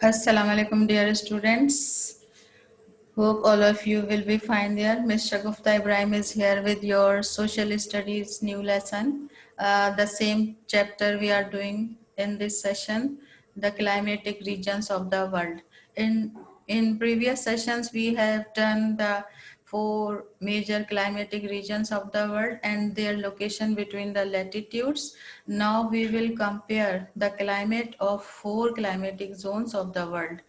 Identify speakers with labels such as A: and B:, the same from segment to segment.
A: Assalamu alaikum, dear students. Hope all of you will be fine there. Ms. Shagufta Ibrahim is here with your social studies new lesson. The same chapter we are doing in this session, the climatic regions of the world. In previous sessions, we have done the four major climatic regions of the world and their location between the latitudes. Now we will compare the climate of four climatic zones of the world.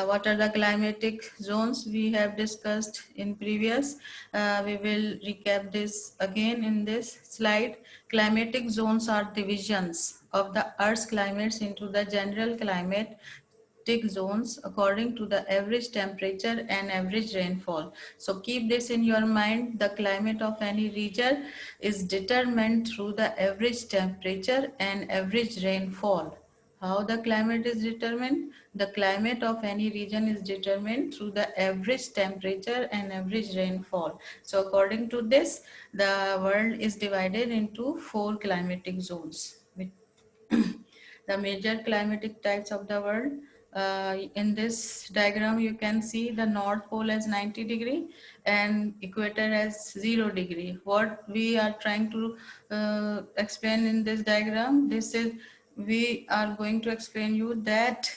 A: What are the climatic zones we have discussed in previous. We will recap this again in this slide. Climatic zones are divisions of the Earth's climates into the general climatic zones according to the average temperature and average rainfall. So keep this in your mind. The climate of any region is determined through the average temperature and average rainfall. How the climate is determined? The climate of any region is determined through the average temperature and average rainfall. So according to this, the world is divided into four climatic zones. The major climatic types of the world. In this diagram, you can see the North Pole as 90° and equator as 0°. What we are trying to explain in this diagram, this is we are going to explain you that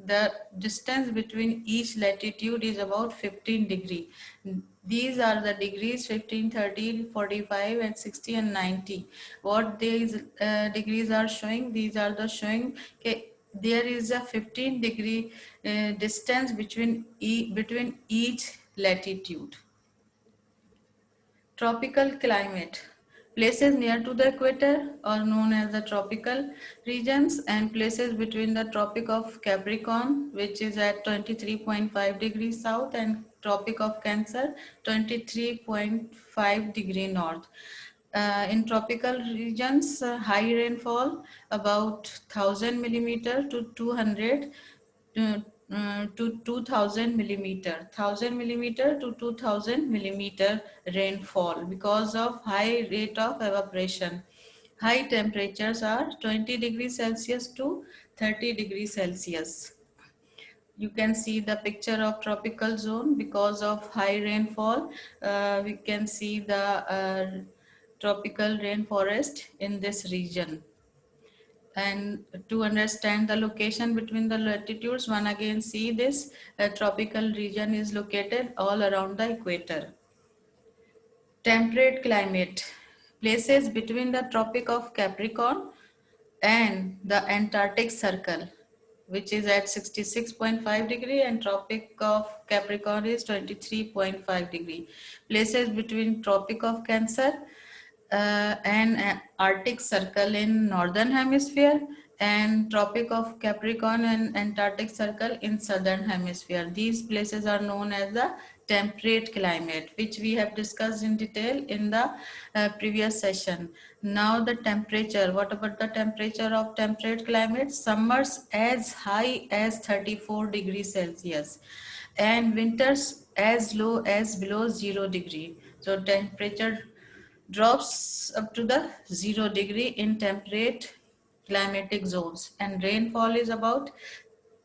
A: the distance between each latitude is about 15°. These are the degrees 15, 30, 45 and 60 and 90. What these degrees are showing, these are the showing there is a 15° distance between each latitude. Tropical climate. Places near to the equator are known as the tropical regions, and places between the Tropic of Capricorn, which is at 23.5 degrees south, and Tropic of Cancer, 23.5 degree north. In tropical regions, high rainfall about 1000 millimeter to 200 to 2000 millimeter, 1000 millimeter to 2000 millimeter rainfall because of high rate of evaporation. High temperatures are 20 degrees Celsius to 30 degrees Celsius. You can see the picture of tropical zone. Because of high rainfall, we can see the tropical rainforest in this region. And to understand the location between the latitudes, one again see this tropical region is located all around the equator. Temperate climate. Places between the Tropic of Capricorn and the Antarctic Circle, which is at 66.5 degree, and Tropic of Capricorn is 23.5 degree. Places between Tropic of Cancer and Arctic Circle in northern hemisphere, and Tropic of Capricorn and Antarctic Circle in southern hemisphere. These places are known as the temperate climate, which we have discussed in detail in the previous session. Now the temperature. What about the temperature of temperate climate? Summers as high as 34 degrees Celsius and winters as low as below 0°. So temperature drops up to the 0° in temperate climatic zones, and rainfall is about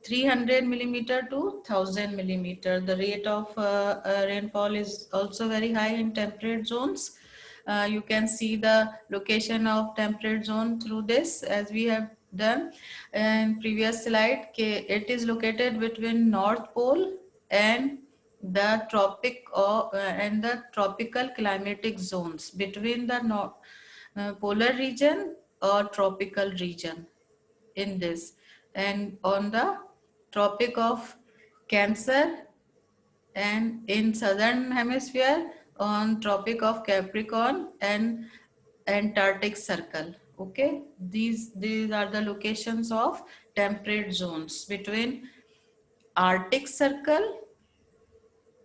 A: 300 millimeter to 1000 millimeter. The rate of rainfall is also very high in temperate zones. You can see the location of temperate zone through this, as we have done in previous slide. It is located between North Pole and the and the tropical climatic zones, between the polar region or tropical region in this, and on the Tropic of Cancer, and in southern hemisphere on Tropic of Capricorn and Antarctic Circle. Okay, these are the locations of temperate zones between Arctic Circle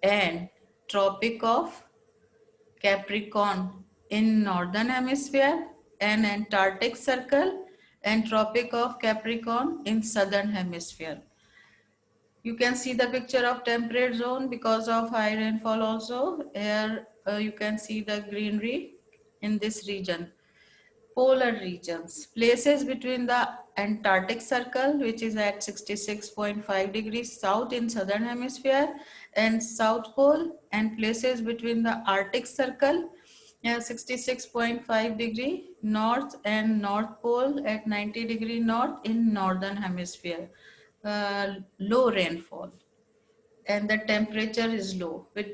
A: and Tropic of Capricorn in northern hemisphere, and Antarctic Circle and Tropic of Capricorn in southern hemisphere. You can see the picture of temperate zone because of high rainfall also. Here you can see the greenery in this region. Polar regions, places between the Antarctic Circle, which is at 66.5 degrees south in southern hemisphere, and South Pole, and places between the Arctic Circle, 66.5 degree north, and North Pole at 90 degree north in northern hemisphere. Low rainfall, and the temperature is low, with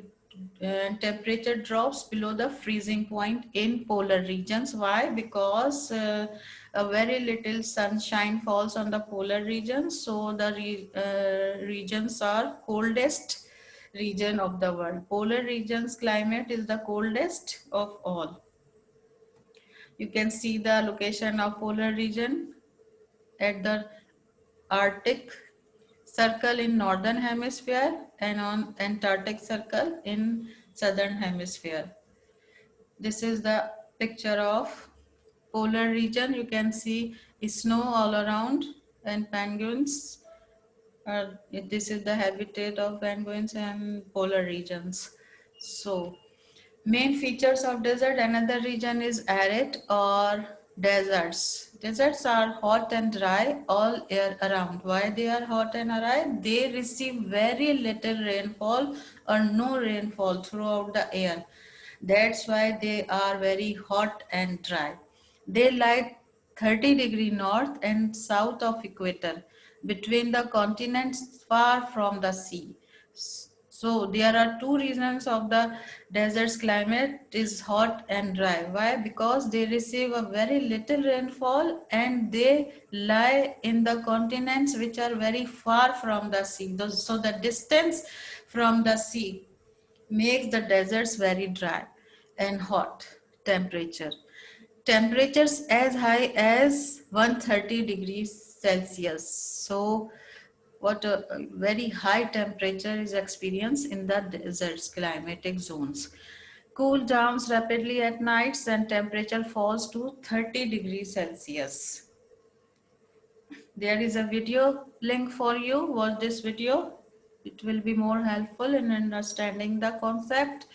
A: temperature drops below the freezing point in polar regions. Why? Because a very little sunshine falls on the polar regions, so the regions are coldest region of the world. Polar regions climate is the coldest of all. You can see the location of polar region at the Arctic Circle in northern hemisphere and on Antarctic Circle in southern hemisphere. This is the picture of polar region. You can see snow all around, and penguins. This is the habitat of penguins and polar regions. So main features of desert, another region is arid or deserts. Deserts are hot and dry all year around. Why they are hot and dry? They receive very little rainfall or no rainfall throughout the year. That's why they are very hot and dry. They lie 30 degree north and south of equator, between the continents, far from the sea. So there are two reasons of the desert's climate is hot and dry. Why? Because they receive a very little rainfall and they lie in the continents which are very far from the sea. So the distance from the sea makes the deserts very dry and hot temperature. Temperatures as high as 130 degrees Celsius. So what a very high temperature is experienced in the deserts climatic zones. Cool downs rapidly at nights and temperature falls to 30 degrees Celsius. There is a video link for you. Watch this video. It will be more helpful in understanding the concept.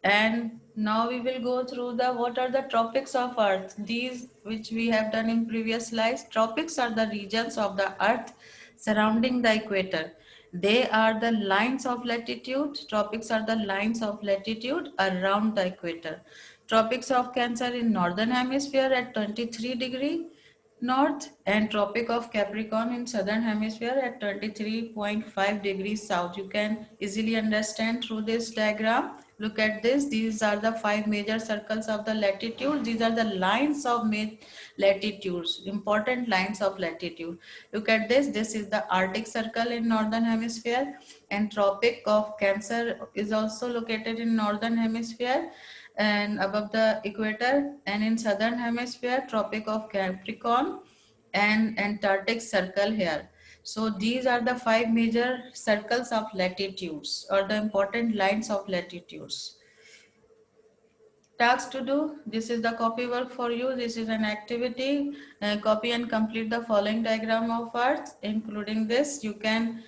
A: And now we will go through the what are the tropics of Earth. These which we have done in previous slides. Tropics are the regions of the Earth surrounding the equator. They are the lines of latitude. Tropics are the lines of latitude around the equator. Tropics of Cancer in northern hemisphere at 23 degree north, and Tropic of Capricorn in southern hemisphere at 23.5 degrees south. You can easily understand through this diagram. Look at this. These are the five major circles of the latitude. These are the lines of latitudes, important lines of latitude. Look at this. This is the Arctic Circle in northern hemisphere, and Tropic of Cancer is also located in northern hemisphere and above the equator, and in southern hemisphere Tropic of Capricorn and Antarctic Circle here. So these are the five major circles of latitudes or the important lines of latitudes. Tasks to do. This is the copy work for you. This is an activity. Copy and complete the following diagram of Earth. Including this, you can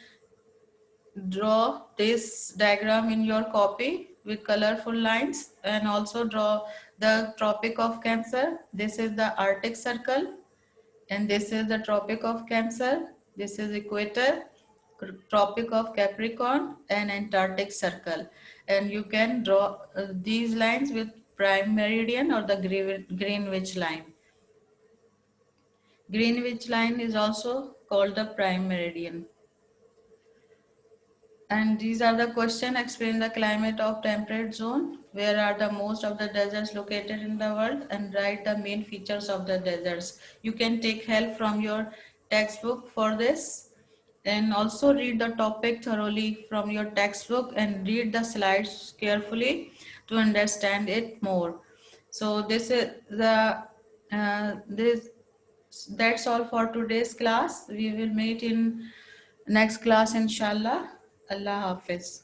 A: draw this diagram in your copy with colorful lines, and also draw the Tropic of Cancer. This is the Arctic Circle, and this is the Tropic of Cancer. This is equator, Tropic of Capricorn, and Antarctic Circle. And you can draw these lines with prime meridian or the Greenwich line. Greenwich line is also called the prime meridian. And these are the question. Explain the climate of temperate zone. Where are the most of the deserts located in the world? And write the main features of the deserts. You can take help from your textbook for this. And also read the topic thoroughly from your textbook and read the slides carefully to understand it more. So this is the this that's all for today's class. We will meet in next class inshallah. Allah Hafiz.